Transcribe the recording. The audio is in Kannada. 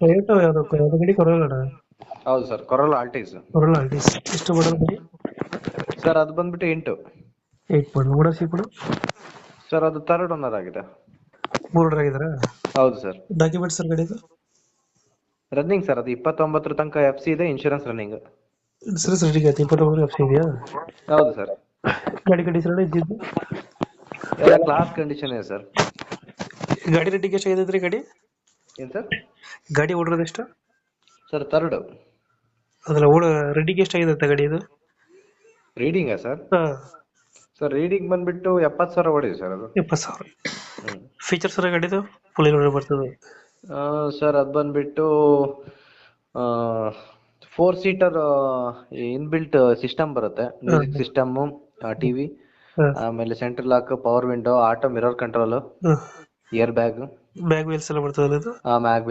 ಟೊಯೋಟೋ ಯಾವ್ದು ಗಾಡಿ ಕೊರೋಲಾನ? ಹೌದು ಸರ್, ಕೊರೋಲಾ ಆಲ್ಟೀಸ್. ಕೊರೋಲಾ ಆಲ್ಟಿಸ್ ಎಷ್ಟು ಮಾಡಲ್ ಗಾಡಿ? ಸರ್ ಅದು ಬಂದ್ಬಿಟ್ಟು 8. 8 ಮಾಡಲ್ ಕೂಡ ಸಿ ಕೂಡ ಸರ್ ಅದು ಥರ್ಡ್ ಓನರ್ ಆಗಿದೆ. 3 ಆಗಿದಾರ? ಹೌದು ಸರ್. ಡಾಕ್ಯುಮೆಂಟ್ಸ್ ಸರ್ ಗಾಡಿದು? ರನ್ನಿಂಗ್ ಸರ್, ಅದು 29 ತನಕ FC ಇದೆ, ಇನ್ಶೂರೆನ್ಸ್ ರನ್ನಿಂಗ್. ಇನ್ಸೂರೆನ್ಸ್ ರೆಡಿ ಆಯ್ತು, 29 ಎಫ್ ಸಿ ಇದೆಯಾ? ಹೌದು ಸರ್. ಗಾಡಿ ಕಂಡೀಷನ್ ಇದ್ದಿದ್ದು? ಎಲ್ಲ ಕ್ಲಾಸ್ ಕಂಡೀಷನ್ ಇದೆ ಸರ್. ಗಾಡಿ ರೇಟಿಂಗ್ ಎಷ್ಟು ಆಗಿದ್ರೆ ಗಾಡಿ? ಏನು ಸರ್? ಗಾಡಿ ಓಡಿರೋದು ಎಷ್ಟು? Sir third. ಅದಲ್ಲ ರೆಡಿಗೆ ಎಷ್ಟು ಆಗಿದೆ ಗಾಡಿ ಇದು? ರೀಡಿಂಗಾ ಸರ್? ಹಾ, ಸರ್ ರೀಡಿಂಗ್ ಬಂದ್ಬಿಟ್ಟು 70,000 ಓಡಿದೆ ಸರ್ ಅದು. 70,000. ಹ್ಮ್. ಫೀಚರ್ಸ್ ಸರ್ ಗಾಡಿದು ಫುಲ್ ಲೋಡೆಡ್ ಬರ್ತದೆ? ಸರ್ ಅದು ಬಂದ್ಬಿಟ್ಟು 4 ಸೀಟರ್ ಇನ್ಬಿಲ್ಟ್ ಸಿಸ್ಟಮ್ ಬರುತ್ತೆ. ಮ್ಯೂಸಿಕ್ ಸಿಸ್ಟಮು, ಟಿವಿ, ಆಮೇಲೆ central lock, power window, auto mirror control, air bag, bag wheels ಎಲ್ಲ ಬರ್ತದಲ್ಲ ಇದು? ಮ್ಯಾಗ್